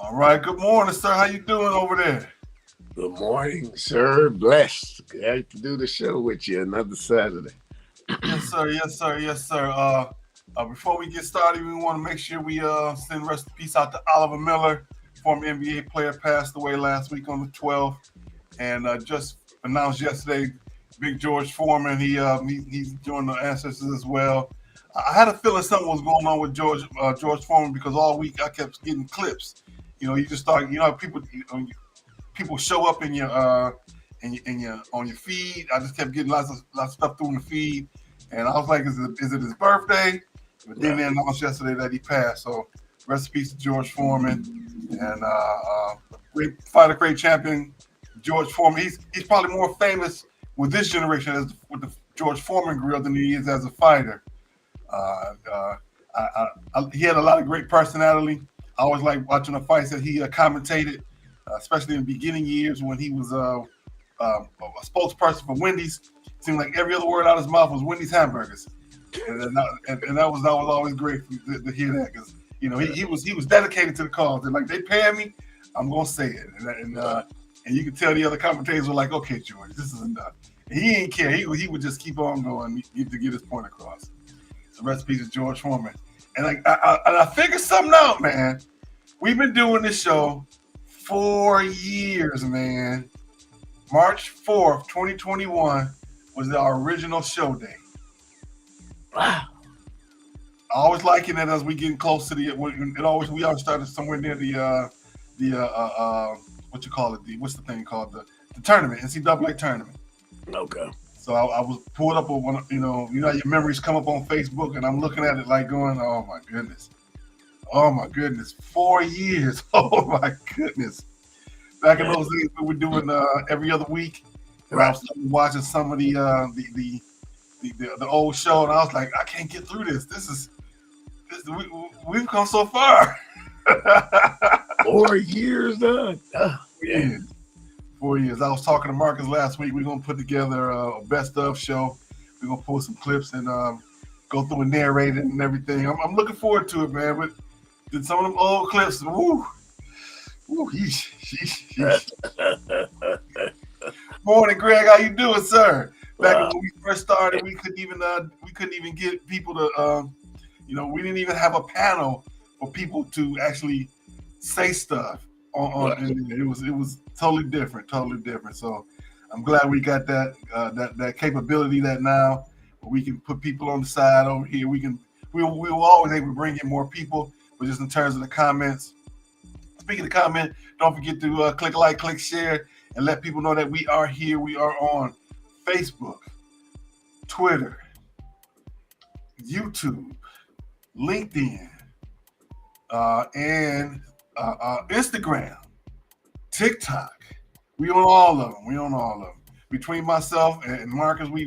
All right. Good morning, sir. How you doing over there? Good morning, sir. Blessed. Glad to do the show with you another Saturday. Yes, sir. Yes, sir. Yes, sir. Before we get started, we want to make sure we send rest in peace out to Oliver Miller, former NBA player, passed away last week on the 12th, and just announced yesterday, Big George Foreman. He's joined the ancestors as well. I had a feeling something was going on with George Foreman because all week I kept getting clips. You just start. People show up in your on your feed. I just kept getting lots of stuff through in the feed, and I was like, is it his birthday? But then they announced yesterday that he passed. So rest in peace to George Foreman, and great fighter, great champion, George Foreman. He's probably more famous with this generation with the George Foreman grill than he is as a fighter. He had a lot of great personality. I always like watching the fights that he commentated, especially in the beginning years when he was a spokesperson for Wendy's. It seemed like every other word out of his mouth was Wendy's hamburgers, and that was always great to hear that because he was dedicated to the cause. And like they pay me, I'm gonna say it, and you can tell the other commentators were like, okay, George, this is enough. And he ain't care. He would just keep on going to get his point across. So rest in peace, George Foreman. And I figured something out, man. We've been doing this show 4 years, man. March 4th, 2021 was our original show day. Wow. I always liken it as we getting close to we always started somewhere near the what you call it, what's the thing called? The tournament, NCAA tournament. Okay. So I was pulled up on one, your memories come up on Facebook, and I'm looking at it like going, oh my goodness, 4 years, oh my goodness. Back in those days, we were doing every other week, and I was watching some of the old show, and I was like, I can't get through this. We've come so far. 4 years done. Yeah. 4 years. I was talking to Marcus last week. We're gonna put together a best of show. We're gonna pull some clips and go through and narrate it and everything. I'm looking forward to it, man. But did some of them old clips? Woo, yeesh. Morning, Greg. How you doing, sir? Back when we first started, we couldn't even get people to we didn't even have a panel for people to actually say stuff and it was totally different. So I'm glad we got that capability that now we can put people on the side over here. We will always able to bring in more people, but just in terms of the comments. Speaking of comment, don't forget to click like, click share, and let people know that we are here. We are on Facebook, Twitter, YouTube, LinkedIn, and Instagram, TikTok. We on all of them. Between myself and Marcus, we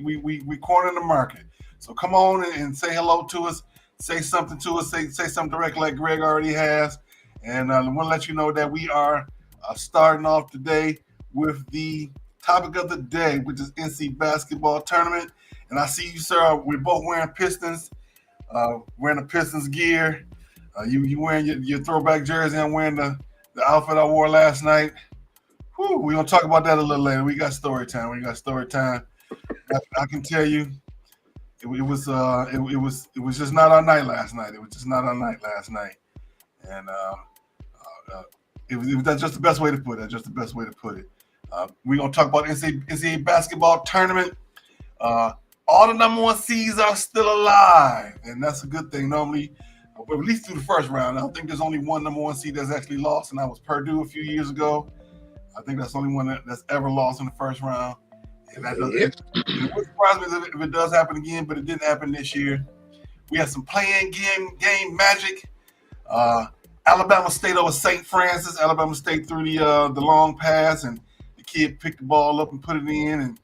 corner the market. So come on and say hello to us. Say something to us. Say something direct like Greg already has. And I want to let you know that we are starting off today with the topic of the day, which is NC basketball tournament. And I see you, sir. We're both wearing Pistons, wearing the Pistons gear. You wearing your throwback jersey. I'm wearing the outfit I wore last night. Whew, we're going to talk about that a little later. We got story time. I can tell you it was just not our night last night. And that's just the best way to put it. We're going to talk about NCAA basketball tournament. All the number one seeds are still alive, and that's a good thing. Normally, at least through the first round. I think there's only one number one seed that's actually lost, and that was Purdue a few years ago. I think that's the only one that's ever lost in the first round. And that it wouldn't surprise me if it does happen again, but it didn't happen this year. We had some playing game magic. Alabama State over St. Francis. Alabama State threw the long pass, and the kid picked the ball up and put it in, and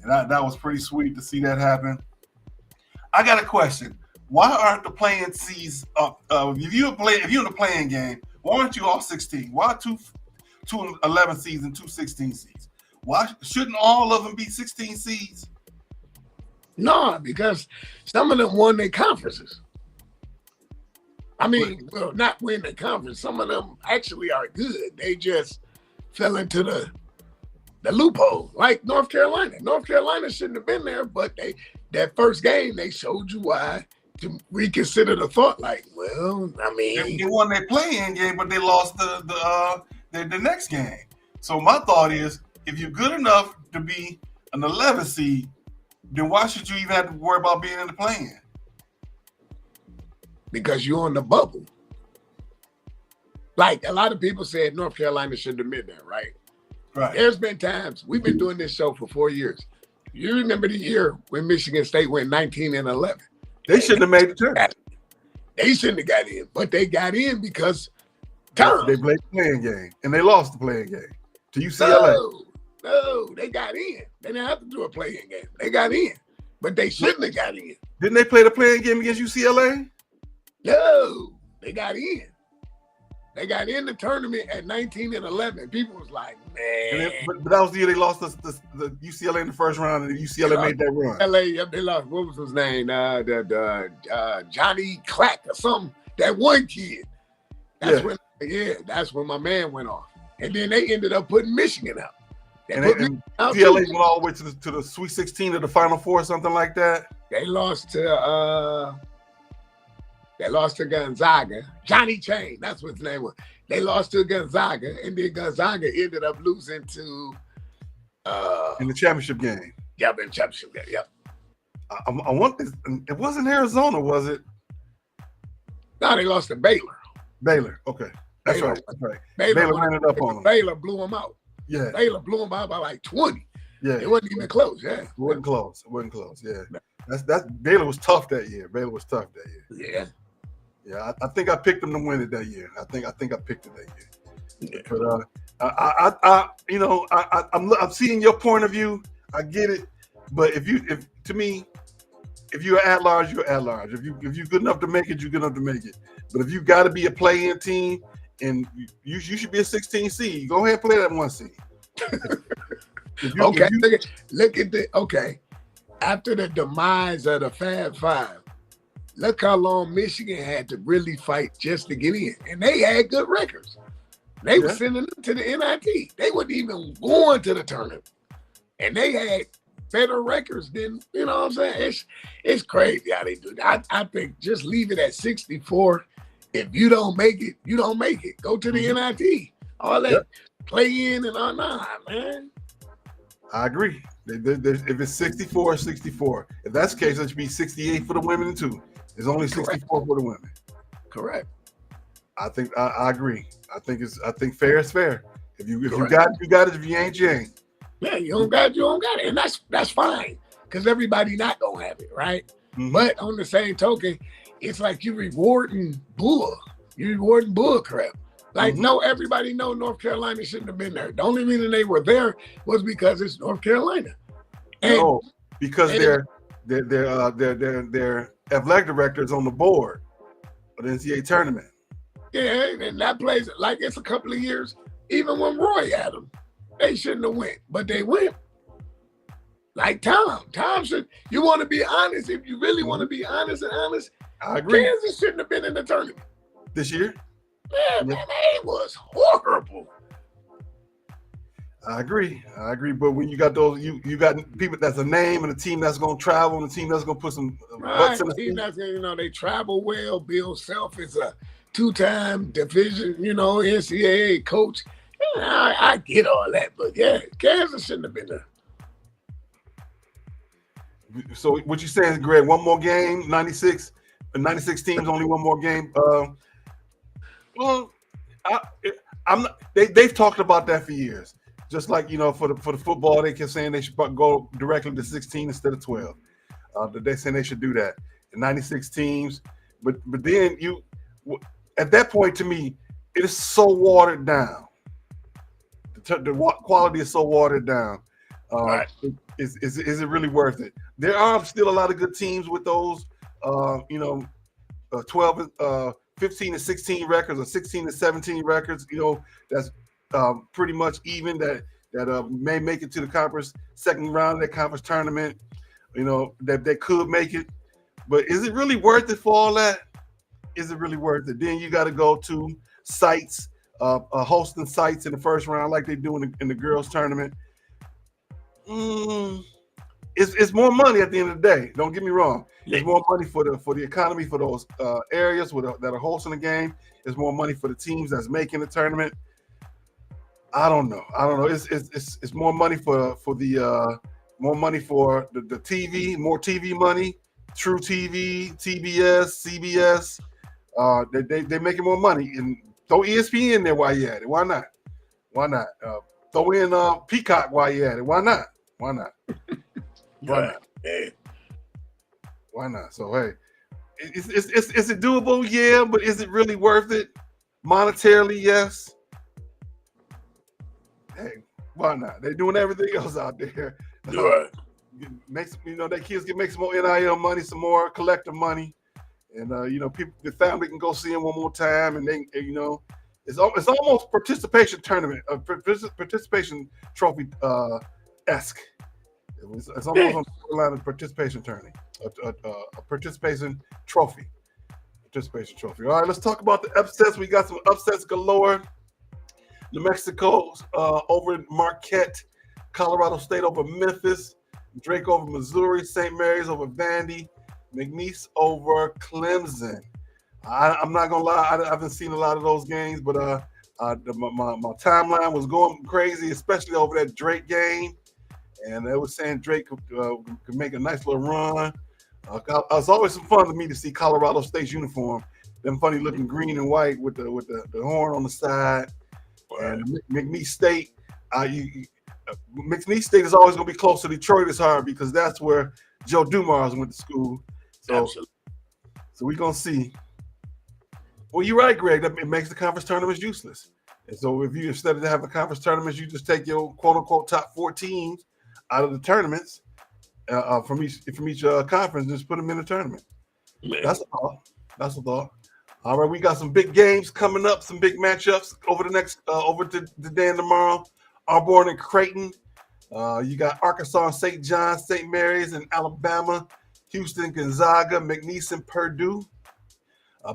that was pretty sweet to see that happen. I got a question. Why aren't the playing seeds up? If you're in the playing game, why aren't you all 16? Why two 11 seeds and two 16 seeds? Why shouldn't all of them be 16 seeds? No, because some of them won their conferences. I mean, well, not win the conference. Some of them actually are good. They just fell into the loophole, like North Carolina. North Carolina shouldn't have been there, but that first game, they showed you why to reconsider the thought. Like, well, I mean, they won their play-in game, but they lost the next game. So my thought is, if you're good enough to be an 11 seed, then why should you even have to worry about being in the play-in? Because you're on the bubble. Like a lot of people said, North Carolina shouldn't have been there, right? Right. There's been times we've been doing this show for 4 years. You remember the year when Michigan State went 19-11? They shouldn't have made the tournament. They shouldn't have got in, but they got in because Tom. They played the playing game and they lost the playing game to UCLA. No, they got in. They didn't have to do a playing game. They got in, but they shouldn't have got in. Didn't they play the playing game against UCLA? No, they got in. They got in the tournament at 19-11. People was like, man. But that was the year they lost the UCLA in the first round, and UCLA made that run. LA, they lost. What was his name? Johnny Clack or something. That one kid. That's when my man went off. And then they ended up putting Michigan out. And UCLA went all the way to the Sweet 16 or the Final Four, something like that. They lost to Gonzaga. Johnny Chain, that's what his name was. They lost to Gonzaga, and then Gonzaga ended up losing to in the championship game. Yep, in the championship game. Yep. I want this. It wasn't Arizona, was it? No, they lost to Baylor. Baylor. Okay, that's Baylor. right. That's right. Baylor ended up on them. Baylor blew them out. Yeah. Baylor blew them out by like 20. Yeah. It wasn't even close. Yeah. It wasn't close. Yeah. That's Baylor was tough that year. Yeah. Yeah, I think I picked them to win it that year. I think I picked it that year. Yeah. But I'm seeing your point of view. I get it. But if you're at large, you're at large. If you're good enough to make it, you're good enough to make it. But if you got to be a play-in team, and you should be a 16 seed, go ahead and play that 1 seed. Okay. After the demise of the Fab Five, look how long Michigan had to really fight just to get in. And they had good records. They were sending them to the NIT. They weren't even going to the tournament. And they had better records than, you know what I'm saying? It's crazy how they do that. I think just leave it at 64. If you don't make it, you don't make it. Go to the NIT. All that play in and all that, man. I agree. If it's 64, 64. If that's the case, it should be 68 for the women too. It's only 64 for the women. Correct. I think I agree. I think fair is fair. If you got it, you got it. If you ain't, you ain't. Yeah, you don't got it. And that's fine. Because everybody not gonna have it, right? Mm-hmm. But on the same token, it's like you're rewarding bull. You're rewarding bull crap. Like, no, everybody know North Carolina shouldn't have been there. The only reason they were there was because it's North Carolina. And, because their athletic director is on the board of the NCAA tournament. Yeah, and that plays like it's a couple of years. Even when Roy had them, they shouldn't have went, but they went. Like Tom should. You want to be honest? If you really want to be honest, I agree. Kansas shouldn't have been in the tournament this year. Yeah, man, it was horrible. I agree. But when you got those, you got people that's a name and a team that's going to travel and a team that's going to put some butts in the team that's they travel well. Bill Self is a 2-time division, NCAA coach. I get all that, but yeah, Kansas shouldn't have been there. So what you saying, Greg? One more game, 96 teams, only one more game. Well, they've talked about that for years. Just like for the football, they kept saying they should go directly to 16 instead of 12. They're saying they should do that. 96 teams, but then at that point, to me, it is so watered down. The quality is so watered down. Right. Is it really worth it? There are still a lot of good teams with those, 12, 15 and 16 records or 16 and 17 records. That's pretty much even that may make it to the second round of that conference tournament. That they could make it, but is it really worth it for all that? is it really worth it? Then you got to go to sites, hosting sites in the first round like they do in the girls tournament. It's more money at the end of the day. Don't get me wrong. It's more money for the economy for those areas that are hosting the game. It's more money for the teams that's making the tournament. I don't know. It's more money for the more money for the TV, more TV money. True TV, TBS, CBS. They making more money, and throw ESPN in there while you at it. Why not? Why not? Throw in Peacock while you at it. Why not? Why not? Why not? Why not? So hey, is it doable? Yeah, but is it really worth it? Monetarily, yes. Hey, why not? They're doing everything else out there. Right. Makes that kids can make some more NIL money, some more collective money, and people, the family can go see them one more time, and they, it's almost participation tournament, participation trophy esque. It's almost on the line of participation tourney, a participation trophy. Participation trophy. All right, let's talk about the upsets. We got some upsets galore. New Mexico over Marquette, Colorado State over Memphis, Drake over Missouri, St. Mary's over Vandy, McNeese over Clemson. I'm not gonna lie, I haven't seen a lot of those games, but my timeline was going crazy, especially over that Drake game, and they were saying Drake could make a nice little run. It's always some fun to me to see Colorado State's uniform, them funny looking green and white with the horn on the side. And McNeese State, McNeese State is always going to be close to Detroit as hard because that's where Joe Dumars went to school. So we're going to see. Well, you're right, Greg. It makes the conference tournaments useless. And so if you, instead of having conference tournaments, you just take your quote-unquote top 4 teams out of the tournaments from each conference, just put them in the tournament. Man. That's a thought. That's a thought. All right, we got some big games coming up, some big matchups over the next over today and tomorrow. Auburn and Creighton. You got Arkansas and St. John's, St. Mary's and Alabama, Houston, Gonzaga, McNeese and Purdue.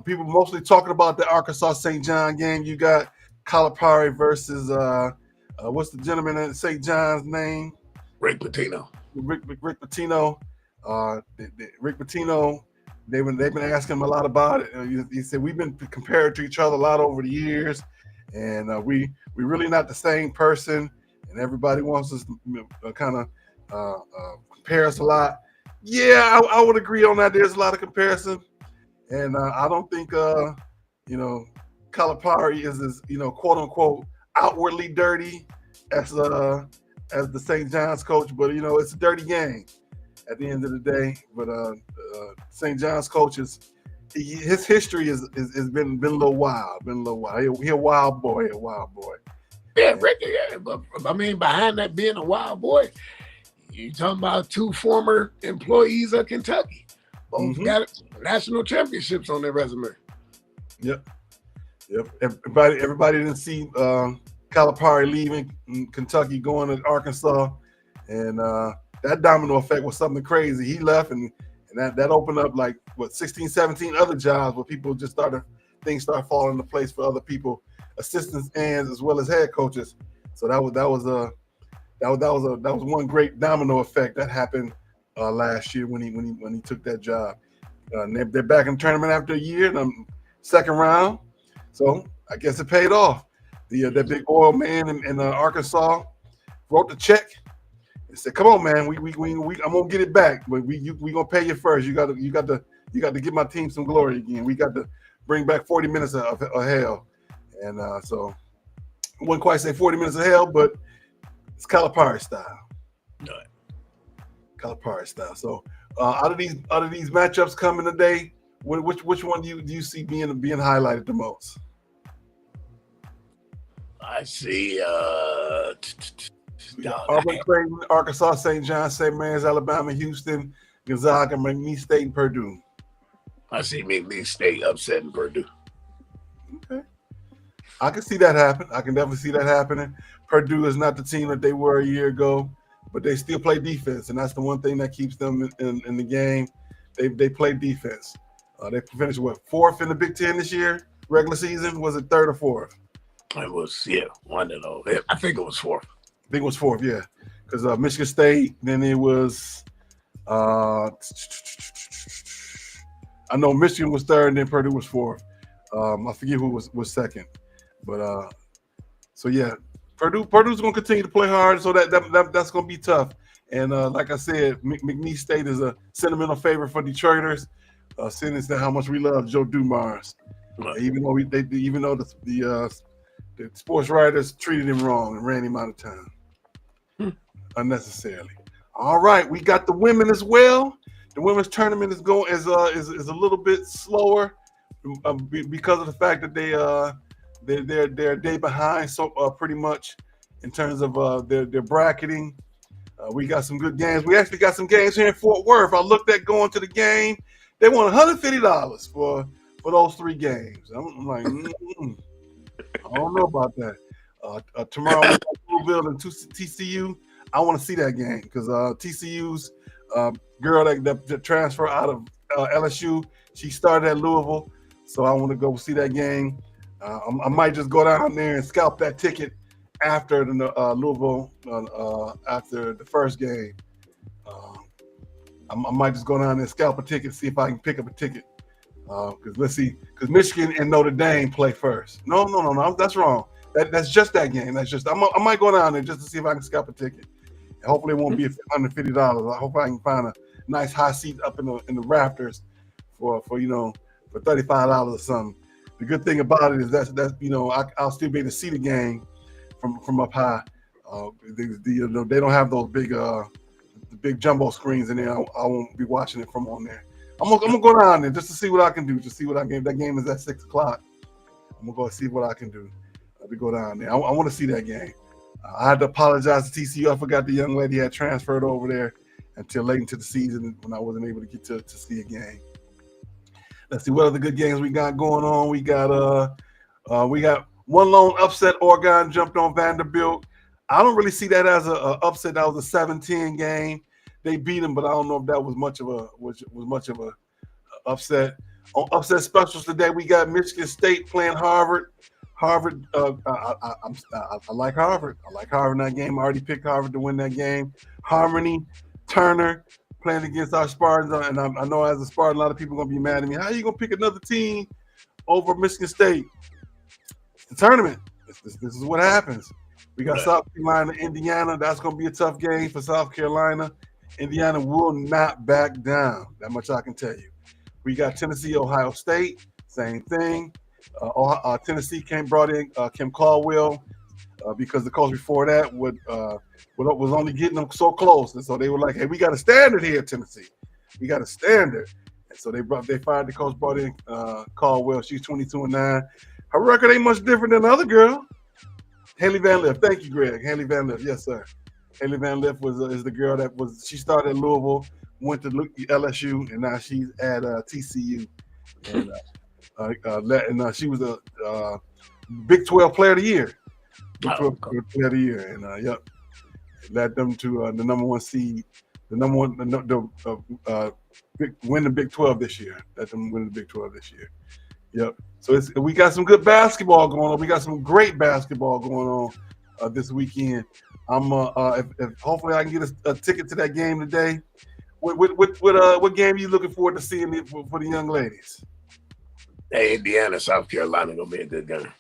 People mostly talking about the Arkansas St. John game. You got Calipari versus what's the gentleman at St. John's name? Rick Pitino. Rick Pitino. Rick Pitino. They've been asking him a lot about it. He said we've been compared to each other a lot over the years, and we're really not the same person. And everybody wants us to kind of compare us a lot. Yeah, I would agree on that. There's a lot of comparison, and I don't think Calipari is as quote unquote outwardly dirty as the St. John's coach, but it's a dirty game at the end of the day. But St. John's coach his history has been a little wild. He a wild boy. Yeah, Rick. Yeah, but I mean, behind that being a wild boy, you talking about 2 former employees of Kentucky. Both got national championships on their resume. Yep. Everybody didn't see Calipari leaving Kentucky, going to Arkansas, and that domino effect was something crazy. He left, and that opened up 16, 17 other jobs where people just things started falling into place for other people, assistants and as well as head coaches. So that was one great domino effect that happened last year when he took that job. They're back in the tournament after a year, second round. So I guess it paid off. That big oil man in Arkansas wrote the check and said, "Come on, man, I'm gonna get it back, but we gonna pay you first. You got to give my team some glory again. We got to bring back 40 minutes of hell." And so I wouldn't quite say 40 minutes of hell, but it's Calipari style. Right. Calipari style. So out of these matchups coming today, which one do you see being highlighted the most? I see Auburn, Creighton, Arkansas, St. John, St. Mary's, Alabama, Houston, Gonzaga, McNeese State, and Purdue. I see McNeese State upsetting Purdue. Okay. I can see that happen. I can definitely see that happening. Purdue is not the team that they were a year ago, but they still play defense, and that's the one thing that keeps them in the game. They play defense. They finished fourth in the Big Ten this year. Regular season, was it third or fourth? It was one of those. I think it was fourth. I think it was fourth, yeah. Because Michigan State, then it was I know Michigan was third, and then Purdue was fourth. I forget who was second, but so yeah, Purdue's going to continue to play hard, so that's going to be tough. And like I said, McNeese State is a sentimental favorite for Detroiters, seeing as how much we love Joe Dumars, even though the sports writers treated him wrong and ran him out of town unnecessarily. All right, we got the women as well. The women's tournament is a little bit slower because of the fact that they're a day behind, so pretty much in terms of their bracketing. We got some good games. We actually got some games here in Fort Worth. I looked at going to the game. They won $150 for those 3 games. I'm like, I don't know about that. Tomorrow we got Louisville and TCU. I want to see that game because TCU's girl that transferred out of LSU, she started at Louisville, so I want to go see that game. I might just go down there and scalp that ticket after the Louisville after the first game. I might just go down there and scalp a ticket, see if I can pick up a ticket. Because let's see, because Michigan and Notre Dame play first. No, that's wrong. That's just that game. That's just I might go down there just to see if I can scalp a ticket. And hopefully, it won't be $150. I hope I can find a nice high seat up in the rafters for $35 or something. The good thing about it is that's I'll still be able to see the game from up high. They don't have those big jumbo screens in there. I won't be watching it from on there. I'm gonna go down there just to see what I can do. Just see what I can. That game is at 6:00. I'm gonna go see what I can do. To go down there. I want to see that game. I had to apologize to TCU. I forgot the young lady had transferred over there until late into the season when I wasn't able to get to see a game. Let's see what other good games we got going on. We got one lone upset. Oregon jumped on Vanderbilt. I don't really see that as a upset. That was a 7-10 game. They beat them, but I don't know if that was much of a upset. On upset specials today, we got Michigan State playing Harvard. Harvard, I like Harvard. I like Harvard in that game. I already picked Harvard to win that game. Harmony, Turner playing against our Spartans, and I know as a Spartan, a lot of people are going to be mad at me. How are you going to pick another team over Michigan State? It's the tournament. This is what happens. We got South Carolina, Indiana. That's going to be a tough game for South Carolina. Indiana will not back down. That much I can tell you. We got Tennessee, Ohio State. Same thing. Tennessee brought in Kim Caldwell because the coach before that was only getting them so close, and so they were like, "Hey, we got a standard here, Tennessee. We got a standard." And so they fired the coach, brought in Caldwell. She's 22-9. Her record ain't much different than the other girl, Haley Van Lith. Thank you, Greg. Haley Van Lith, yes, sir. Haley Van Lith is the girl she started at Louisville, went to LSU, and now she's at TCU. And she was a Big 12 Player of the Year. Big 12 Player of the Year, and led them to the number one seed, win the Big 12 this year. Let them win the Big 12 this year. Yep. So we got some good basketball going on. We got some great basketball going on this weekend. I'm if hopefully I can get a ticket to that game today. What game are you looking forward to seeing for the young ladies? Hey, Indiana, South Carolina gonna be a good game.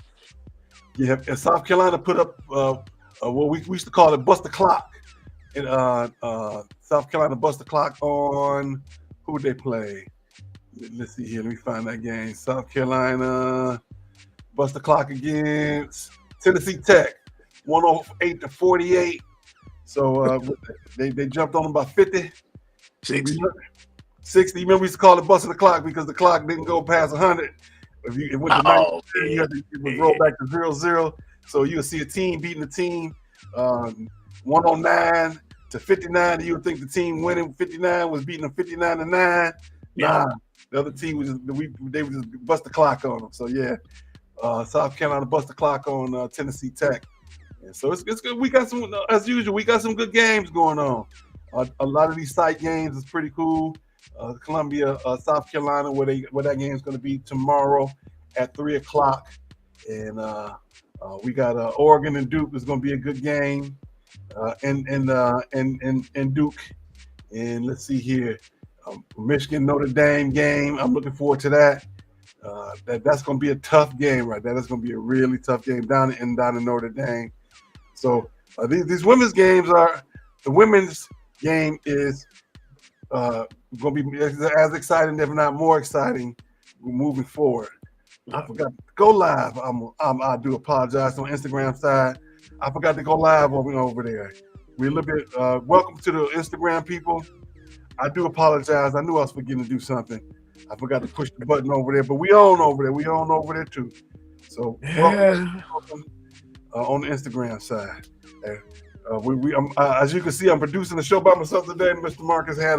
Yeah, and South Carolina put up what we used to call it bust the clock. And South Carolina bust the clock on who would they play? Let's see here. Let me find that game. South Carolina bust the clock against Tennessee Tech, 108-48. So they jumped on them by 50. 60. Remember, we used to call it busting the clock because the clock didn't go past 100. If it went to 90, it would roll back to 0-0. So you would see a team beating the team 109-59. You would think the team winning 59 was beating them 59-9. Nah, the other team they would just bust the clock on them. So yeah, South Carolina bust the clock on Tennessee Tech. And so it's good. We got some, as usual, we got some good games going on. A lot of these site games is pretty cool. Columbia, South Carolina, where that game is going to be tomorrow at 3:00. And we got Oregon and Duke is going to be a good game. And Duke. And let's see here, Michigan Notre Dame game. I'm looking forward to that. That's going to be a tough game right there. That's going to be a really tough game down in Notre Dame. So these women's games are the women's game is going to be as exciting, if not more exciting, moving forward. I forgot to go live. I do apologize on Instagram side. I forgot to go live over there. We're a little bit welcome to the Instagram people. I do apologize. I knew I was forgetting to do something. I forgot to push the button over there, but we on over there. We on over there too. So welcome on the Instagram side. As you can see, I'm producing the show by myself today. Mr. Marcus had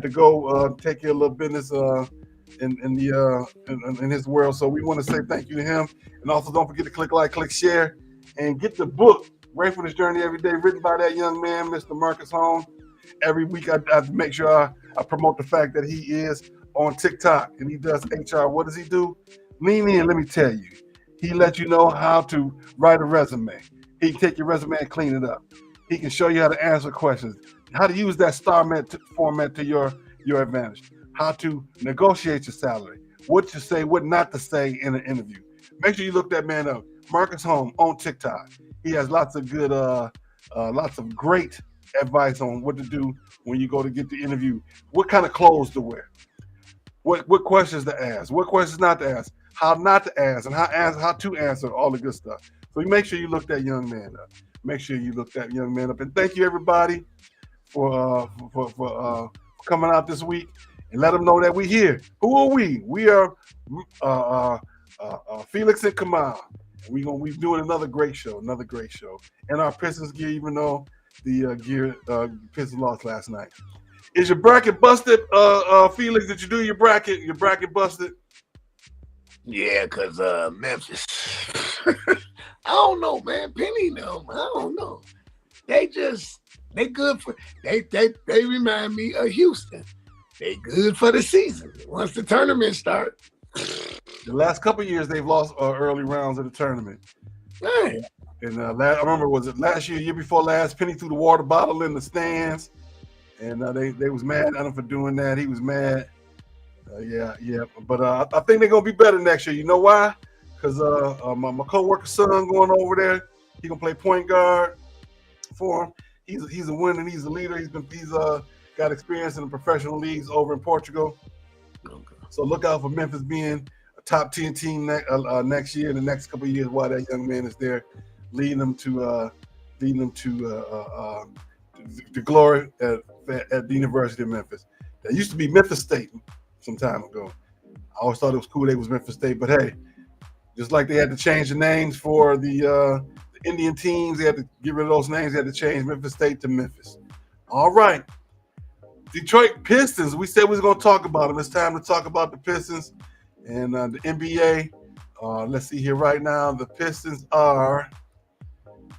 to go take care of a little business in his world. So we want to say thank you to him, and also don't forget to click like, click share, and get the book Gratefulness Journey Every Day, written by that young man, Mr. Marcus Holmes. Every week I make sure I promote the fact that he is on TikTok and he does HR. What does he do? Lean in, let me tell you. He lets you know how to write a resume. He can take your resume and clean it up. He can show you how to answer questions, how to use that format to your advantage, how to negotiate your salary, what to say, what not to say in an interview. Make sure you look that man up. Marcus Holmes on TikTok. He has lots of good, lots of great advice on what to do when you go to get the interview, what kind of clothes to wear, what questions to ask, what questions not to ask, how not to ask, and how to answer, all the good stuff. So you make sure you look that young man up. Make sure you look that young man up. And thank you everybody for coming out this week, and let them know that we're here. Who are we? We are Felix and Kamau. We're doing another great show. And our Pistons gear, even though the Pistons lost last night. Is your bracket busted, Felix? Did you do your bracket? Your bracket busted? Yeah, because Memphis. I don't know, man. Penny, no, I don't know. They good for they remind me of Houston. They good for the season. Once the tournament starts. The last couple of years, they've lost early rounds of the tournament. Right. And I remember, was it last year before last, Penny threw the water bottle in the stands, and they was mad at him for doing that. He was mad. Yeah. But I think they're gonna be better next year. You know why? Because my coworker's son going over there. He gonna play point guard for him. He's a winner and he's a leader. He's got experience in the professional leagues over in Portugal. Okay. So look out for Memphis being a top 10 team next year, in the next couple of years, while that young man is there, leading them to glory at the University of Memphis. That used to be Memphis State some time ago. I always thought it was cool they was Memphis State, but hey, just like they had to change the names for the Indian teams, they had to get rid of those names. They had to change Memphis State to Memphis. All right. Detroit Pistons, we said we was going to talk about them. It's time to talk about the Pistons and the NBA. Let's see here right now. The Pistons are,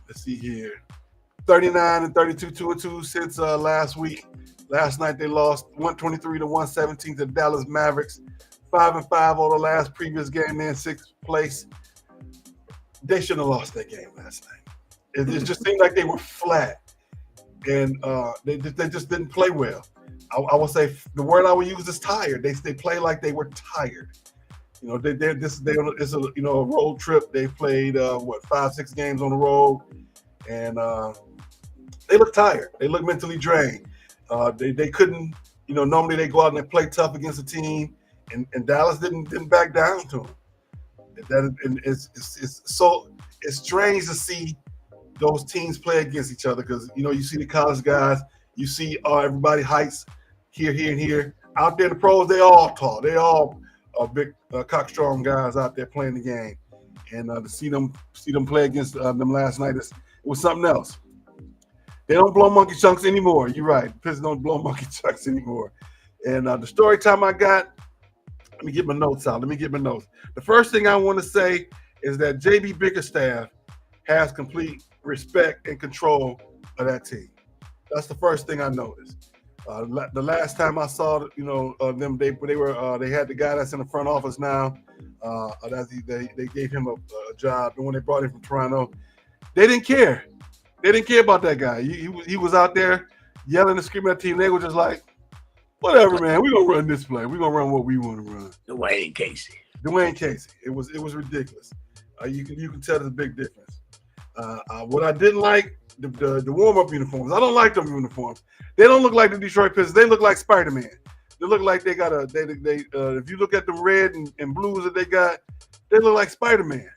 39 and 32, 2-2 since last week. Last night they lost 123 to 117 to Dallas Mavericks. 5-5 on the last previous game. They're in sixth place. They shouldn't have lost that game last night. It just seemed like they were flat, and they just didn't play well. I would say the word I would use is tired. They play like they were tired. You know, it's a road trip. They played 5-6 games on the road, and they look tired. They look mentally drained. They couldn't. Normally they go out and they play tough against a team, and Dallas didn't back down to them. It's strange to see those teams play against each other, because you see the college guys, you see everybody heights here, and here. Out there, the pros, they all tall. They all are big, cock-strong guys out there playing the game. And to see them play against them last night, it was something else. They don't blow monkey chunks anymore. You're right. The Pistons don't blow monkey chunks anymore. And the story time I got, let me get my notes out. The first thing I want to say is that J.B. Bickerstaff has complete respect and control of that team. That's the first thing I noticed. The last time I saw, them, they had the guy that's in the front office now. They gave him a job, and when they brought him from Toronto, they didn't care. They didn't care about that guy. He was out there yelling and screaming at the team. They were just like, whatever, man. We're gonna run this play. We're gonna run what we want to run. Dwayne Casey. It was ridiculous. You can tell there's a big difference. What I didn't like, the warm up uniforms. I don't like them uniforms. They don't look like the Detroit Pistons. They look like Spider-Man. They look like they got if you look at the red and blues that they got, they look like Spider-Man.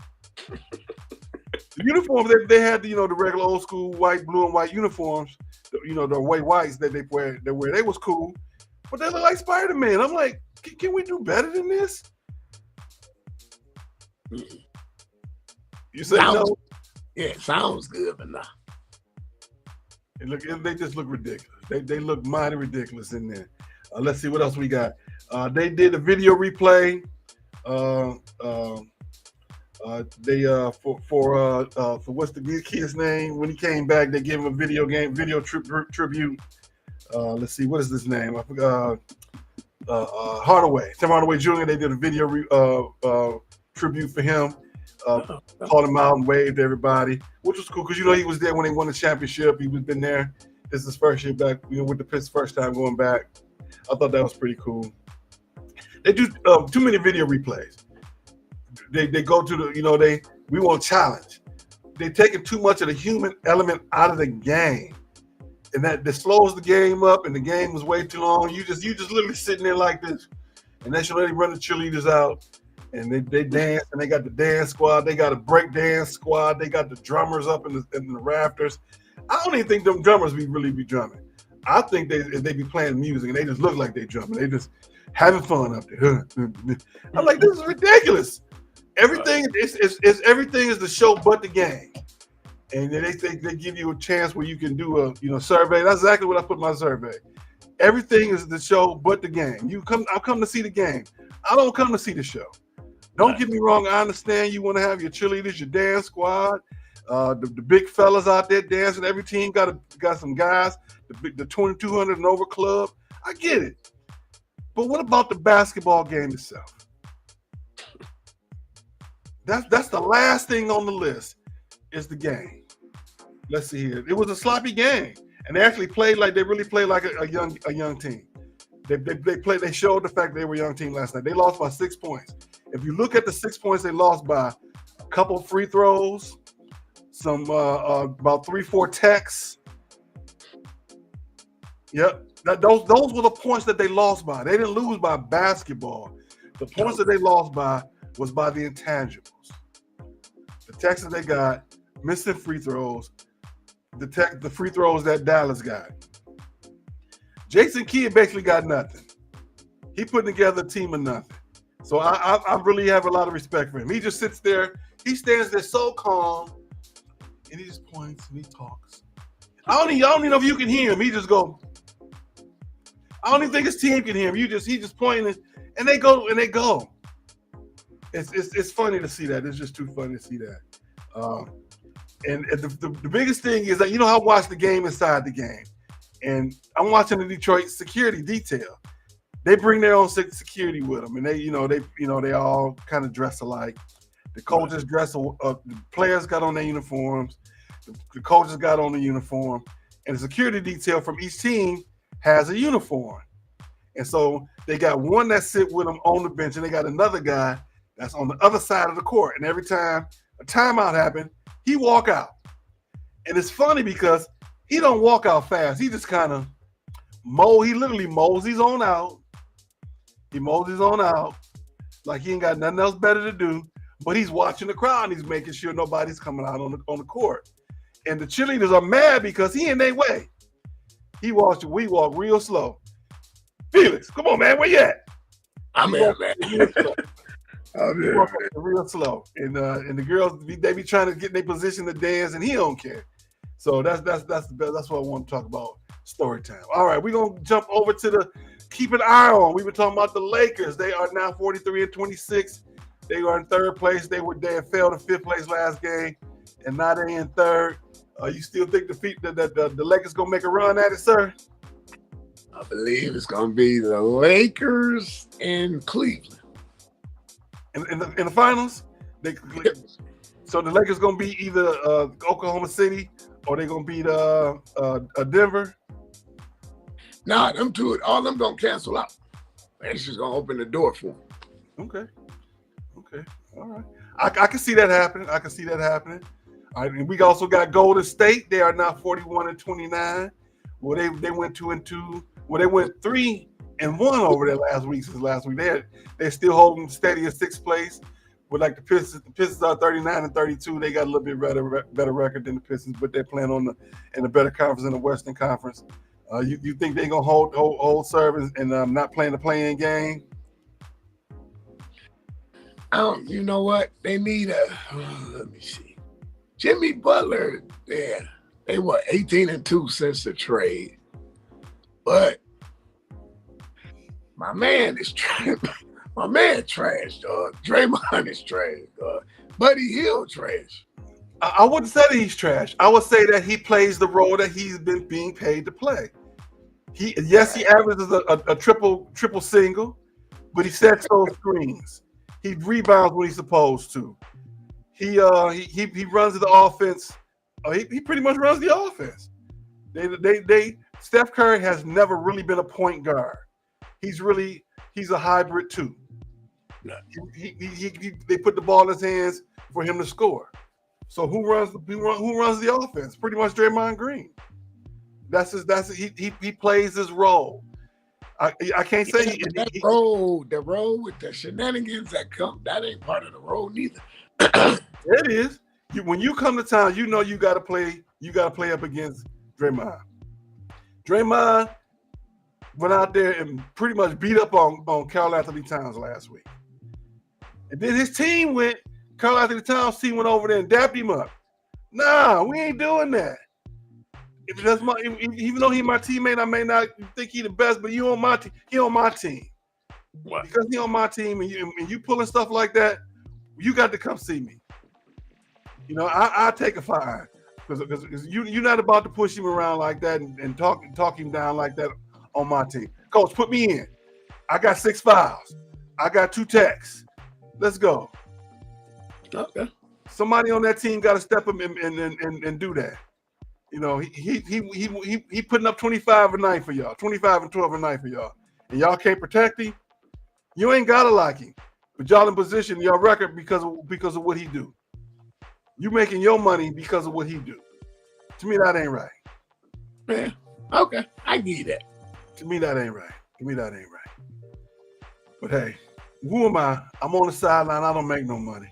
The uniforms they had, the regular old school white, blue and white uniforms, the white whites that they wear. They was cool, but they look like Spider-Man. I'm like, can we do better than this? You say no? Yeah, it sounds good, but nah. They just look ridiculous. They look mighty ridiculous in there. Let's see what else we got. They did a video replay. For what's the kid's name? When he came back, they gave him a video tribute. Let's see, what is this name? I forgot. Hardaway, Tim Hardaway Jr. They did a video tribute for him. Called him out and waved to everybody, which was cool because he was there when they won the championship. He was been there. This is his first year back, with the Pistons, first time going back. I thought that was pretty cool. They do too many video replays. They go to the we want challenge. They're taking too much of the human element out of the game, and that slows the game up. And the game was way too long. You just literally sitting there like this, and they should let run the cheerleaders out. And they dance, and they got the dance squad. They got a break dance squad. They got the drummers up in the rafters. I don't even think them drummers really be drumming. I think they be playing music, and they just look like they drumming. They just having fun up there. I'm like, this is ridiculous. Everything everything is the show but the game. And they give you a chance where you can do a survey. That's exactly what I put in my survey. Everything is the show but the game. I'll come to see the game. I don't come to see the show. Don't get me wrong. I understand you want to have your cheerleaders, your dance squad, the big fellas out there dancing. Every team got some guys, the 2200 and over club. I get it. But what about the basketball game itself? That's the last thing on the list is the game. Let's see here. It was a sloppy game, and they actually played like a young team. They showed the fact they were a young team last night. They lost by 6 points. If you look at the 6 points they lost by, a couple free throws, some about 3-4 techs. Yep, those were the points that they lost by. They didn't lose by basketball. The points that they lost by was by the intangibles. The techs that they got, missing free throws, the free throws that Dallas got. Jason Kidd basically got nothing. He put together a team of nothing. So I really have a lot of respect for him. He just sits there. He stands there so calm, and he just points and he talks. I don't even know if you can hear him. He just go. I don't even think his team can hear him. He just pointing, and they go. It's funny to see that. It's just too funny to see that. And the biggest thing is that I watch the game inside the game, and I'm watching the Detroit security detail. They bring their own security with them, and they all kind of dress alike. The coaches dress. The players got on their uniforms. The coaches got on the uniform, and the security detail from each team has a uniform. And so they got one that sit with them on the bench, and they got another guy that's on the other side of the court. And every time a timeout happened, he walk out. And it's funny because he don't walk out fast. He just kind of he literally moseys on out. He moseys on out like he ain't got nothing else better to do. But he's watching the crowd and he's making sure nobody's coming out on the court. And the cheerleaders are mad because he in their way. We walk real slow. Felix, come on, man, where you at? I'm here, man. Real slow. And the girls, they be trying to get in their position to dance, and he don't care. So that's the best. That's what I want to talk about. Story time. All right, we're gonna jump over to the keep an eye on. We were talking about the Lakers. They are now 43-26. They are in third place. They fell to fifth place last game, and now they're in third. You still think the Lakers gonna make a run at it, sir? I believe it's going to be the Lakers and Cleveland. In the finals? So the Lakers going to be either Oklahoma City or they're going to beat Denver? Nah, them two, all them going to cancel out. That's just going to open the door for them. Okay. All right. I can see that happening. All right, and we also got Golden State. They are now 41-29. Well, they went 2-2. Well, they went 3-1 over their last week. They're still holding steady in sixth place. But like the Pistons are 39-32. They got a little bit better record than the Pistons, but they're playing in a better conference in the Western Conference. You think they're gonna hold serve and not playing the play-in game? You know what? They need let me see. Jimmy Butler, they were 18-2 since the trade. But my man is trash. My man trash, dog. Draymond is trash, dog. Buddy Hill trash. I wouldn't say that he's trash. I would say that he plays the role that he's been being paid to play. He averages a triple single, but he sets those screens. He rebounds when he's supposed to. He runs the offense. He pretty much runs the offense. Steph Curry has never really been a point guard. He's a hybrid too. They put the ball in his hands for him to score. So who runs the offense? Pretty much Draymond Green. He plays his role. I can't say the role with the shenanigans that come. That ain't part of the role neither. It is. When you come to town, you know you got to play. You got to play up against Draymond. Draymond went out there and pretty much beat up on Karl Anthony Towns last week, and then his team went. Karl Anthony Towns' team went over there and dapped him up. Nah, we ain't doing that. Even though he's my teammate, I may not think he's the best, but he on my team. What? Because he on my team, and you pulling stuff like that, you got to come see me. You know, I take a fine because you're not about to push him around like that and talk him down like that on my team. Coach, put me in. I got 6 fouls. I got 2 techs. Let's go. Okay. Somebody on that team got to step him and do that. You know, he putting up 25 a night for y'all, 25 and 12 a night for y'all, and y'all can't protect him. You ain't gotta like him, but y'all in position, y'all record because of what he do. You making your money because of what he do. To me, that ain't right. Yeah. Okay, I get that. To me, that ain't right. But hey, who am I? I'm on the sideline. I don't make no money.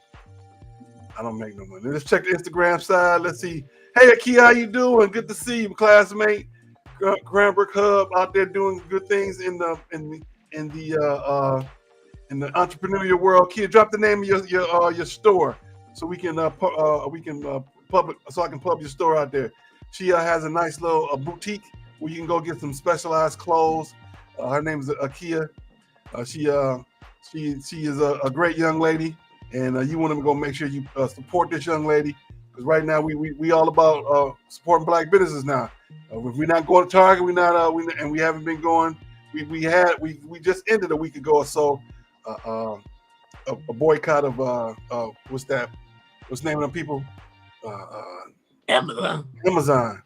Let's check the Instagram side. Let's see. Hey, Akia, how you doing? Good to see you, classmate. Cranbrook Hub out there doing good things in the entrepreneurial world. Kia, drop the name of your store so we can public so I can pub your store out there. She has a nice little boutique where you can go get some specialized clothes. Her name is Akia. She is a great young lady, and you want to go make sure you support this young lady. Because right now we all about supporting Black businesses now. If we're not going to Target, and we haven't been going. We just ended a week ago or so a boycott of what's the name of them people? Amazon.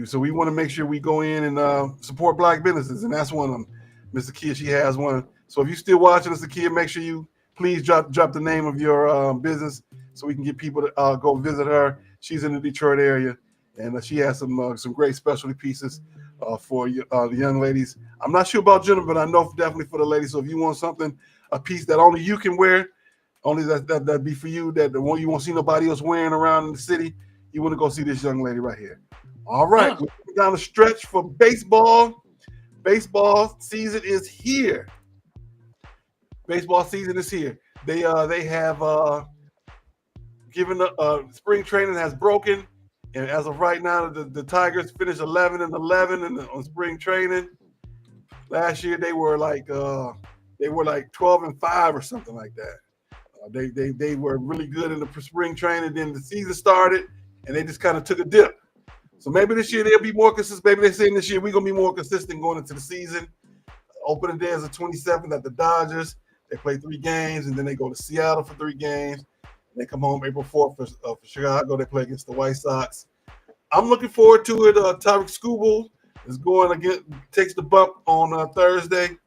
So we want to make sure we go in and support Black businesses, and that's one of them. Mr. Kia, she has one. So if you're still watching us, Kia, make sure you please drop the name of your business so we can get people to go visit her. She's in the Detroit area, and she has some great specialty pieces for the young ladies. I'm not sure about gentlemen, but I know definitely for the ladies. So if you want a piece that only you can wear, only that'd be for you, that the one you won't see nobody else wearing around in the city, you want to go see this young lady right here. All right, we're down the stretch for baseball. Baseball season is here. They have given spring training has broken, and as of right now, the Tigers finished 11-11 on spring training. Last year they were like 12-5 or something like that. They were really good in the spring training. Then the season started, and they just kind of took a dip. So maybe this year they'll be more consistent. Maybe they're saying this year we're gonna be more consistent going into the season. Opening day is the 27th at the Dodgers. They play 3 games, and then they go to Seattle for 3 games. They come home April 4th for Chicago. They play against the White Sox. I'm looking forward to it. Tyreek Skubal is going again, takes the bump on Thursday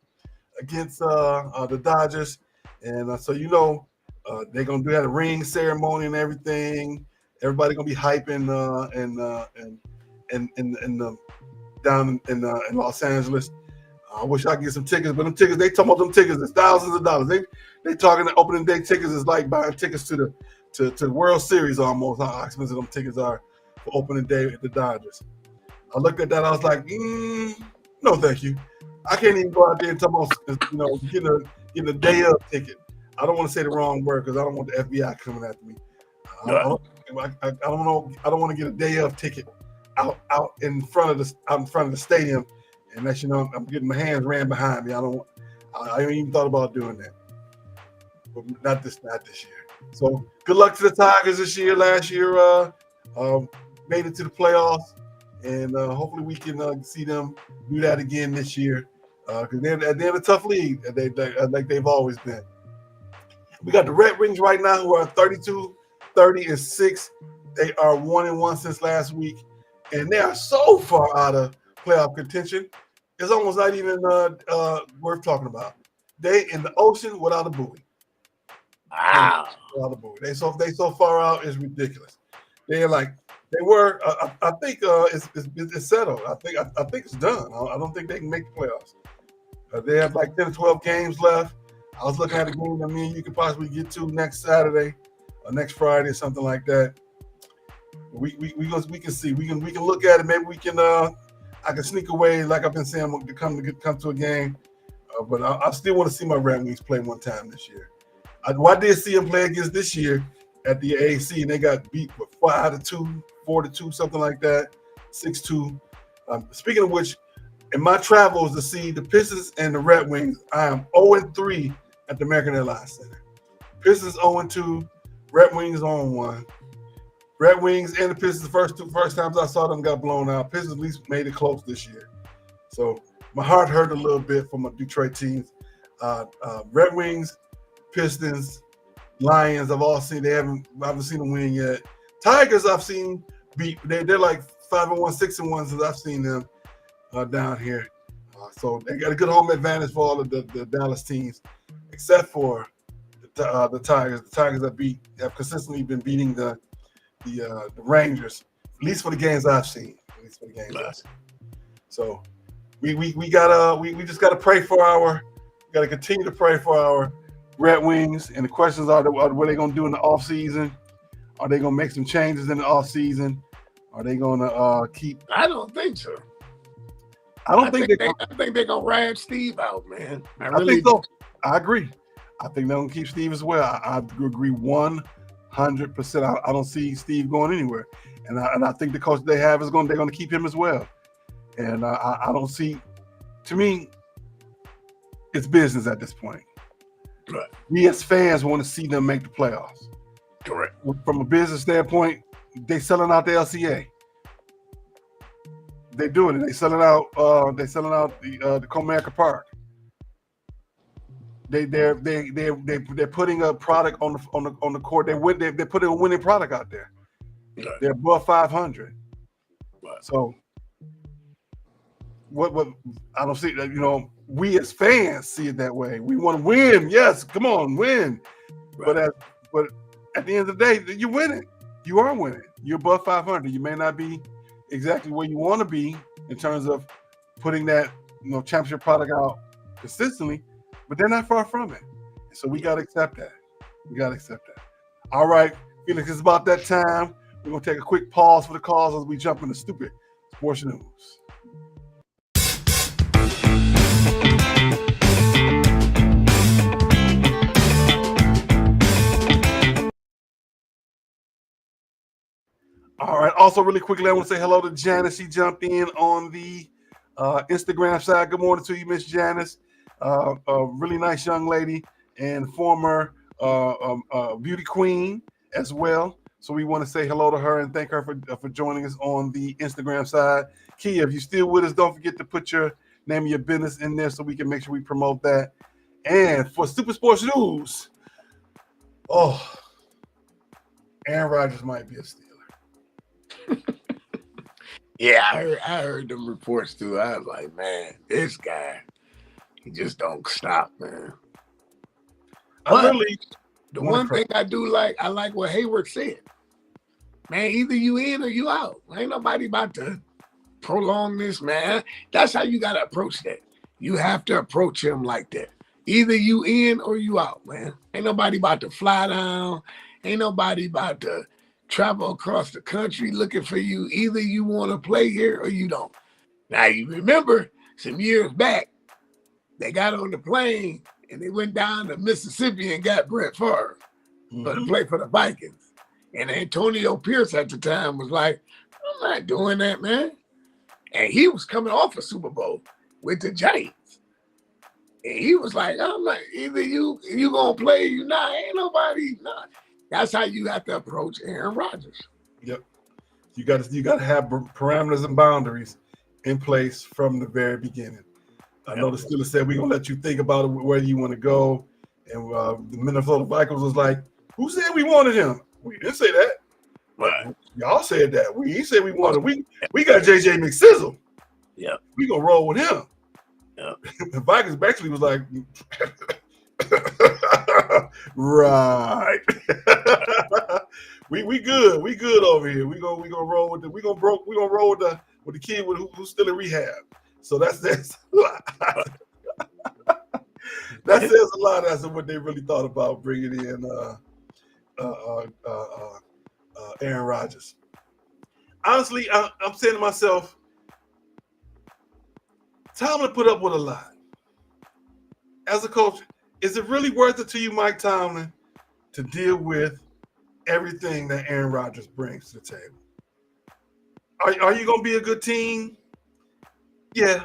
against the Dodgers, and so they're gonna do that ring ceremony and everything. Everybody gonna be hyping and down in Los Angeles. I wish I could get some tickets, but them tickets, they talking about them tickets, it's thousands of dollars. They talking the opening day tickets is like buying tickets to the World Series almost. How expensive them tickets are for opening day at the Dodgers. I looked at that, I was like, no, thank you. I can't even go out there and talk about getting a day of ticket. I don't want to say the wrong word because I don't want the FBI coming after me. I don't know. I don't want to get a day of ticket out in front of the stadium, and let I'm getting my hands ran behind me. I ain't even thought about doing that, but not this year. So good luck to the Tigers this year. Last year, made it to the playoffs, and hopefully we can see them do that again this year. Because they're a tough league, like they've always been. We got the Red Wings right now who are 32, 30-6. They are 1-1 since last week, and they are so far out of playoff contention. It's almost not even worth talking about. They in the ocean without a buoy. Wow. Without a buoy. They so far out, it's ridiculous. They were. I think it's settled. I think it's done. I don't think they can make the playoffs. They have like 10 or 12 games left. I was looking at a game that me and you could possibly get to next Saturday or next Friday or something like that. We can see. We can look at it. Maybe we can. I can sneak away, like I've been saying, I'm to come to a game. But I still want to see my Red Wings play one time this year. I did see them play against this year at the AAC, and they got beat with 5-2, 4-2, something like that, 6-2. Speaking of which, in my travels to see the Pistons and the Red Wings, I am 0-3 at the American Airlines Center. Pistons 0-2, Red Wings 0-1. Red Wings and the Pistons, the first times I saw them got blown out. Pistons at least made it close this year. So my heart hurt a little bit for my Detroit teams. Red Wings, Pistons, Lions, I've all seen. I haven't seen them win yet. Tigers, I've seen beat. They're like 5-1, 6-1 since I've seen them down here. So they got a good home advantage for all of the Dallas teams, except for the Tigers. The Tigers have consistently been beating the Rangers, at least for the games I've seen. So we just gotta pray for gotta continue to pray for our Red Wings. And the questions are what are they gonna do in the offseason? Are they gonna make some changes in the offseason? Are they gonna keep? I don't think so. I think they're gonna ride Steve out, man. I think so. I agree. I think they're gonna keep Steve as well. I agree 100%. I don't see Steve going anywhere, and I think the coach they have they're gonna keep him as well. And I don't see. To me, it's business at this point. Right. We as fans want to see them make the playoffs. Correct. From a business standpoint, they selling out the LCA. They're doing it. They selling out the Comerica Park. They're putting a product on the court. They're putting a winning product out there. Right. They're above 500. Right. So what I don't see that, we as fans see it that way. We want to win. Yes, come on, win. Right. But at the end of the day, you're winning. You are winning. You're above 500. You may not be exactly where you want to be in terms of putting that championship product out consistently, but they're not far from it. So we got to accept that. All right, Felix, it's about that time. We're going to take a quick pause for the calls as we jump into stupid sports news. All right. Also, really quickly, I want to say hello to Janice. She jumped in on the Instagram side. Good morning to you, Miss Janice. A really nice young lady and former beauty queen as well. So we want to say hello to her and thank her for joining us on the Instagram side. Kia, if you're still with us, don't forget to put your name of your business in there so we can make sure we promote that. And for Super Sports News, Aaron Rodgers might be a Steeler. Yeah, I heard them reports too. I was like, man, this guy, he just don't stop, man. The one thing I do like, I like what Hayward said. Man, either you in or you out. Ain't nobody about to prolong this, man. That's how you got to approach that. You have to approach him like that. Either you in or you out, man. Ain't nobody about to fly down. Ain't nobody about to travel across the country looking for you. Either you want to play here or you don't. Now, you remember some years back, they got on the plane and they went down to Mississippi and got Brett Favre to play for the Vikings. And Antonio Pierce at the time was like, I'm not doing that, man. And he was coming off a Super Bowl with the Giants. And he was like, I'm like, either you going to play or you not. Ain't nobody, nah. That's how you have to approach Aaron Rodgers. Yep. You got to have parameters and boundaries in place from the very beginning. I know the Steelers said we're going to let you think about it, where you want to go. And the Minnesota Vikings was like, who said we wanted him? We didn't say that. Right. Y'all said that. He said we wanted. We got JJ McSizzle. Yeah. We gonna roll with him. Yeah. The Vikings basically was like, right. we good. We good over here. We gonna roll with the kid who's still in rehab. So that says a lot. That says a lot as to what they really thought about bringing in Aaron Rodgers. Honestly, I'm saying to myself, Tomlin put up with a lot. As a coach, is it really worth it to you, Mike Tomlin, to deal with everything that Aaron Rodgers brings to the table? Are you going to be a good team? Yeah.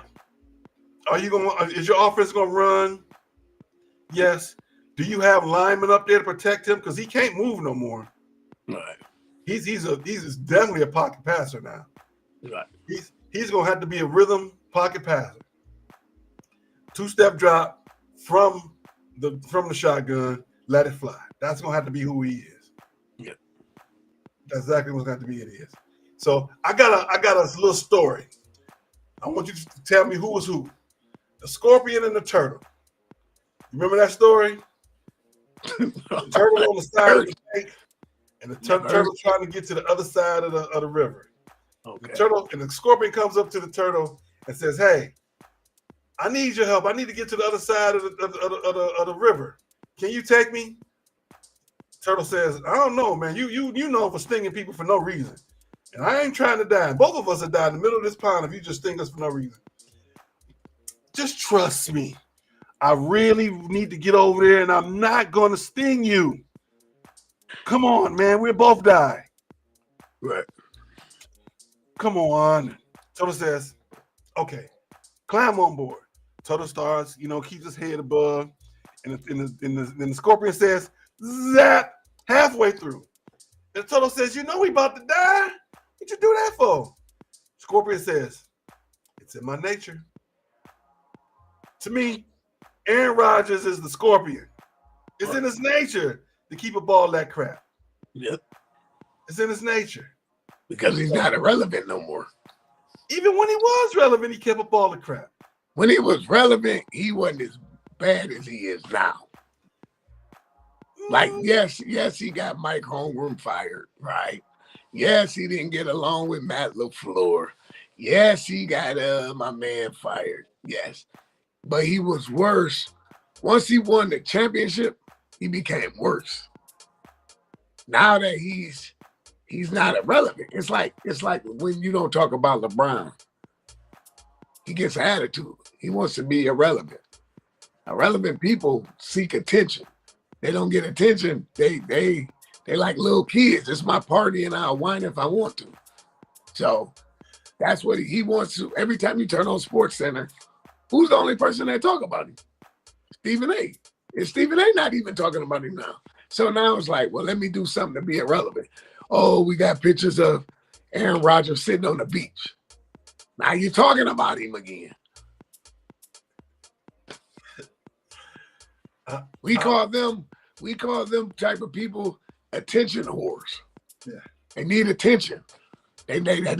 Is your offense going to run? Yes. Do you have linemen up there to protect him? Because he can't move no more. Right. He's definitely a pocket passer now. Right. He's gonna have to be a rhythm pocket passer. 2-step drop from the shotgun, let it fly. That's gonna have to be who he is. Yeah. That's exactly what's gonna have to be. It is. So I got a little story. I want you to tell me who was who. The scorpion and the turtle. Remember that story? The turtle on the side of the lake, and the turtle trying to get to the other side of the river. Okay. The turtle and the scorpion comes up to the turtle and says, "Hey, I need your help. I need to get to the other side of the river. Can you take me?" Turtle says, "I don't know, man. You know for stinging people for no reason, and I ain't trying to die. Both of us have died in the middle of this pond if you just sting us for no reason. Just trust me. I really need to get over there, and I'm not going to sting you. Come on, man. We'll both die." Right. Come on. Turtle says, "Okay, climb on board." Turtle starts, keeps his head above, and the scorpion says, "Zap!" halfway through. And Turtle says, "We about to die. What you do that for?" Scorpion says, "It's in my nature." To me, Aaron Rodgers is the scorpion. It's in his nature to keep a ball that crap. Yep. It's in his nature. Because he's not irrelevant no more. Even when he was relevant, he kept a ball of crap. When he was relevant, he wasn't as bad as he is now. Like, yes, he got Mike Holmgren fired, right? Yes, he didn't get along with Matt LaFleur. Yes, he got my man fired. Yes. But he was worse. Once he won the championship, he became worse. Now that he's not irrelevant. It's like when you don't talk about LeBron. He gets an attitude. He wants to be irrelevant. Irrelevant people seek attention. They don't get attention. They like little kids. It's my party and I'll whine if I want to. So that's what he wants to. Every time you turn on SportsCenter, who's the only person that talk about him? Stephen A. And Stephen A. not even talking about him now. So now it's like, well, let me do something to be irrelevant. Oh, we got pictures of Aaron Rodgers sitting on the beach. Now you're talking about him again. We call them type of people attention whores. Yeah. They need attention. Everything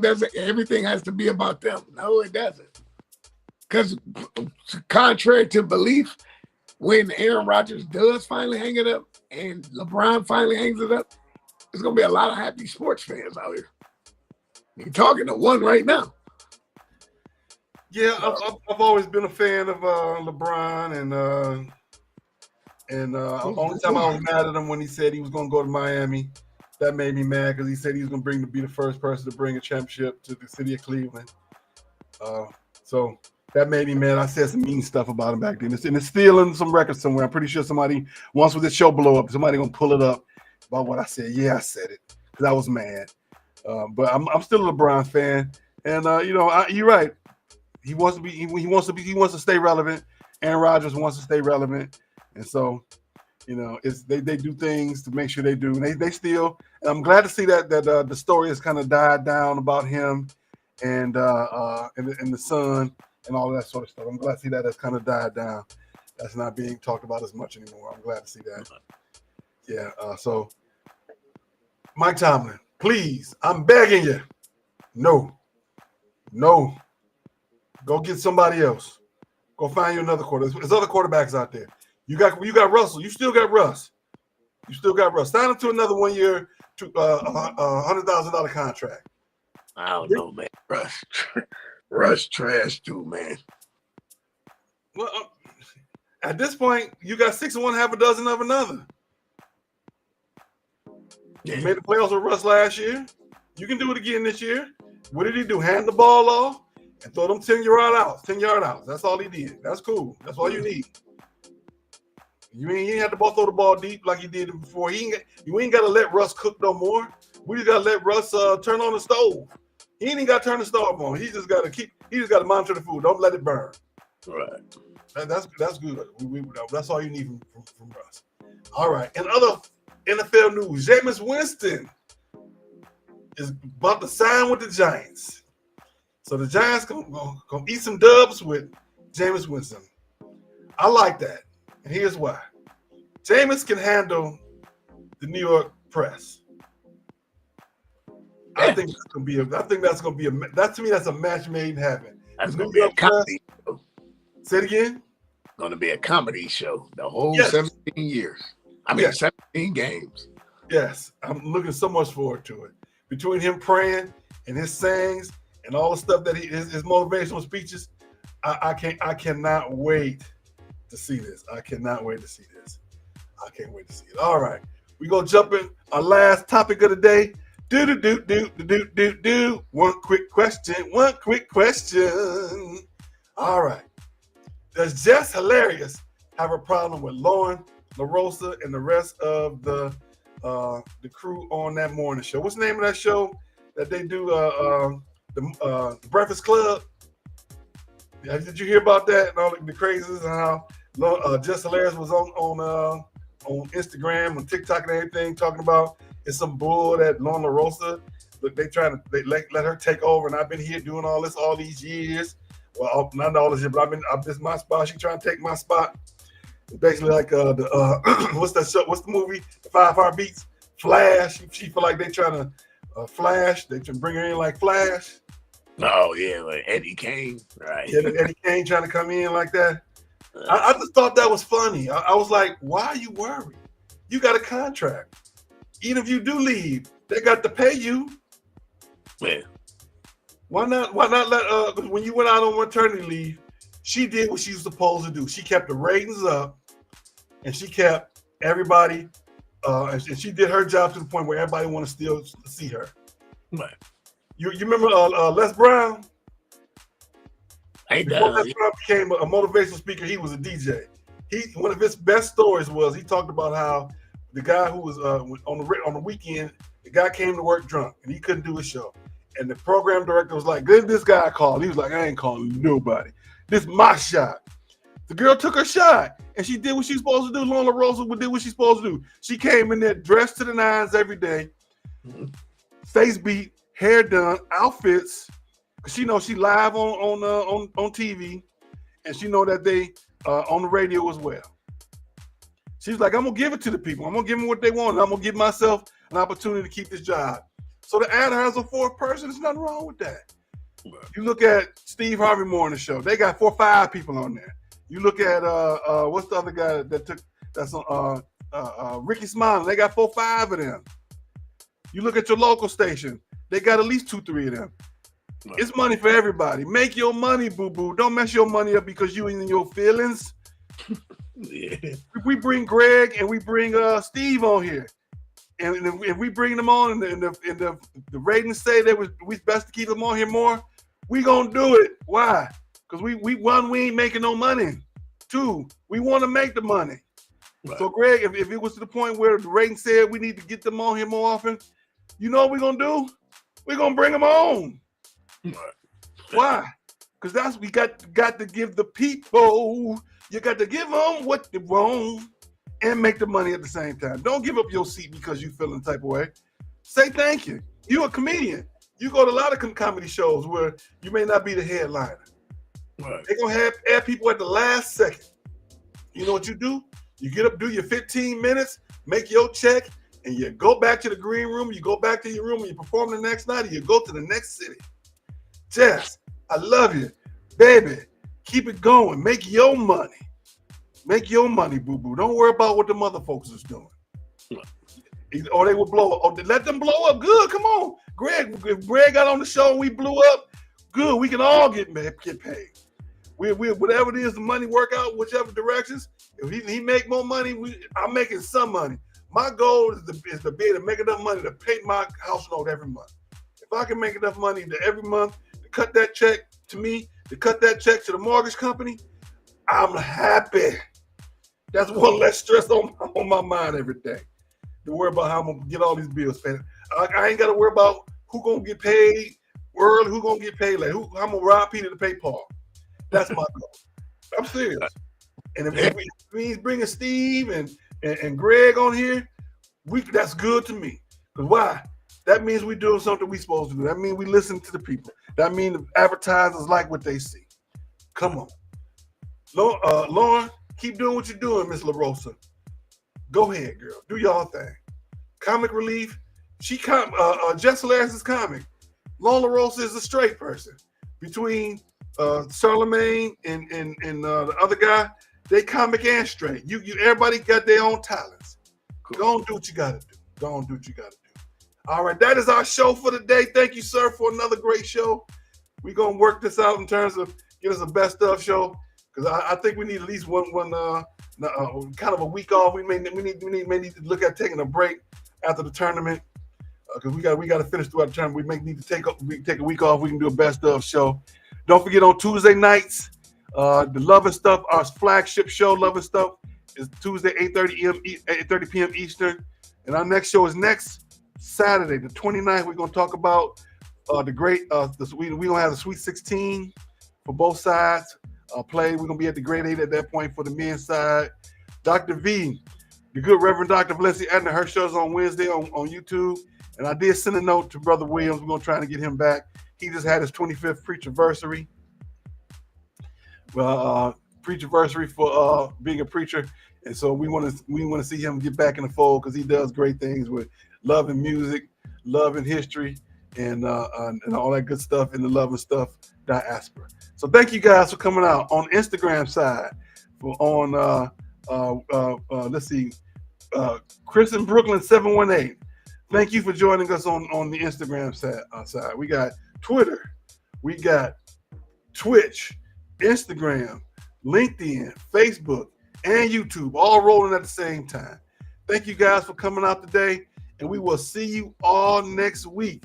has to be about them. No, it doesn't. Because contrary to belief, when Aaron Rodgers does finally hang it up and LeBron finally hangs it up, there's gonna be a lot of happy sports fans out here. You're talking to one right now. Yeah, I've always been a fan of LeBron, and only time I was mad at him when he said he was going to go to Miami. That made me mad because he said he was going to be the first person to bring a championship to the city of Cleveland. So that made me mad. I said some mean stuff about him back then. And it's still in some records somewhere. I'm pretty sure somebody, once with this show blow up, somebody going to pull it up about what I said. Yeah, I said it because I was mad. But I'm still a LeBron fan, and you're right. He wants to stay relevant. Aaron Rodgers wants to stay relevant, and so they do things to make sure they do. And they still. And I'm glad to see that the story has kind of died down about him and the son and all that sort of stuff. I'm glad to see that has kind of died down. That's not being talked about as much anymore. I'm glad to see that. Yeah. So, Mike Tomlin, please, I'm begging you. No. Go get somebody else. Go find you another quarterback. There's other quarterbacks out there. You got Russell. You still got Russ. Sign him to another 1 year, $100,000 contract. I don't know, man. Russ trash too, man. Well, at this point, you got 6 of one, half a dozen of another. Yeah. You made the playoffs with Russ last year. You can do it again this year. What did he do? Hand the ball off and throw them 10-yard outs. 10-yard outs. That's all he did. That's cool. That's all you need. You ain't have to throw the ball deep like he did before. You ain't got to let Russ cook no more. We just got to let Russ turn on the stove. He ain't even got to turn the stove on. He just got to monitor the food. Don't let it burn. Right. That's good. That's all you need from Russ. All right. And other NFL news, Jameis Winston is about to sign with the Giants. So the Giants gonna eat some dubs with Jameis Winston. I like that. And here's why. Jameis can handle the New York press. I think that's gonna be that's a match made in heaven. That's gonna be a comedy show. Say it again. Gonna be a comedy show the whole 17 years. 17 games. Yes, I'm looking so much forward to it. Between him praying and his sayings and all the stuff that his motivational speeches, I cannot wait to see this. I can't wait to see it. All right, we gonna jump in our last topic of the day. One quick question. All right. Does Jess Hilarious have a problem with Loren Lorossa and the rest of the crew on that morning show? What's the name of that show that they do? The Breakfast Club. Did you hear about that and all the crazes and how Jess Hilarious was on Instagram and TikTok and everything talking about it's some bull that Loren Lorossa. Look, they let her take over, and I've been here doing all this all these years. Well, not all this year, but this is my spot. She trying to take my spot. It's basically like what's that show? What's the movie? 5 Heartbeats. Flash. She feel like they trying to Flash. They can bring her in like Flash. Oh yeah, like Eddie Kane, right? Yeah, Eddie Kane trying to come in like that. I just thought that was funny. I was like, why are you worried? You got a contract. Even if you do leave, they got to pay you. Yeah. Why not let when you went out on maternity leave, she did what she was supposed to do. She kept the ratings up, and she kept everybody, and she did her job to the point where everybody want to still see her. Right. You remember Les Brown? Before Les Brown became a motivational speaker, he was a DJ. One of his best stories was he talked about how the guy who was on the weekend, the guy came to work drunk and he couldn't do his show. And the program director was like, this guy called. He was like, I ain't calling nobody. This is my shot. The girl took her shot. And she did what she's supposed to do. Loren Lorossa did what she's supposed to do. She came in there dressed to the nines every day, face beat, hair done, outfits. Cause she knows she live on TV, and she know that they on the radio as well. She's like, I'm gonna give it to the people. I'm gonna give them what they want. And I'm gonna give myself an opportunity to keep this job. So to add her as a fourth person, there's nothing wrong with that. You look at Steve Harvey Morning Show. They got 4 or 5 people on there. You look at what's the other guy that's on Ricky Smiley. They got 4 or 5 of them. You look at your local station. They got at least 2, 3 of them. It's money for everybody. Make your money, boo-boo. Don't mess your money up because you in your feelings. Yeah. We bring Greg and we bring Steve on here. And if we bring them on and the ratings say that we best to keep them on here more, we gonna do it. Why? Because we ain't making no money. 2, we want to make the money. Right. So Greg, if it was to the point where the ratings said we need to get them on here more often, you know what we're gonna do? We're gonna bring them on. Right. Why? Because that's we got to give the people. You got to give them what they want and make the money at the same time. Don't give up your seat because you feeling the type of way. Say thank you. You're a comedian. You go to a lot of comedy shows where you may not be the headliner. Right. They're gonna add people at the last second. You know what you do? You get up, do your 15 minutes, make your check, and you go back to the green room. You go back to your room and you perform the next night, and you go to the next city. Jess, I love you. Baby, keep it going. Make your money. Make your money, boo-boo. Don't worry about what the mother folks is doing. Or they will blow up. Or let them blow up. Good, come on. Greg, if Greg got on the show and we blew up, good. We can all get paid. We whatever it is, the money work out, whichever directions. If he make more money, I'm making some money. My goal is to be able to make enough money to pay my house note every month. If I can make enough money to every month to cut that check to me, to cut that check to the mortgage company, I'm happy. That's one less stress on my mind every day. To worry about how I'm gonna get all these bills paid. I ain't gotta worry about who gonna get paid early, who gonna get paid late. I'm gonna rob Peter to pay Paul. That's my goal. I'm serious. And if it means bringing Steve and Greg on here, that's good to me. Because why? That means we're doing something we're supposed to do. That means we listen to the people. That means the advertisers like what they see. Come on. Loren, keep doing what you're doing, Miss Lorossa. Go ahead, girl. Do y'all thing. Comic relief. Jess Hilarious is comic. Loren Lorossa is a straight person. Between Charlemagne and the other guy, they comic and straight. Everybody got their own talents. Go on, do what you gotta do. Go on, do what you gotta do. All right, that is our show for today. Thank you, sir, for another great show. We're gonna work this out in terms of give us a best of show because I think we need at least one kind of a week off. We may need to look at taking a break after the tournament because we got to finish throughout the tournament. We may need to take a week off. We can do a best of show. Don't forget on Tuesday nights, the Love and Stuff, our flagship show, Love and Stuff, is Tuesday 8:30 p.m. Eastern, and our next show is next Saturday, the 29th. We're gonna talk about the great. We're gonna have the Sweet 16 for both sides. Play. We're gonna be at the grade 8 at that point for the men's side. Dr. V, the good Reverend Dr. Valencia Adner, her show's on Wednesday on YouTube. And I did send a note to Brother Williams. We're gonna try to get him back. He just had his 25th preacherversary. Preacherversary for being a preacher. And so we want to see him get back in the fold because he does great things with love and music, love and history, and all that good stuff in the love and stuff diaspora. So thank you guys for coming out on Instagram side. Let's see, Chris in Brooklyn 718. Thank you for joining us on the Instagram side. We got Twitter, we got Twitch, Instagram, LinkedIn, Facebook, and YouTube, all rolling at the same time. Thank you guys for coming out today, and we will see you all next week.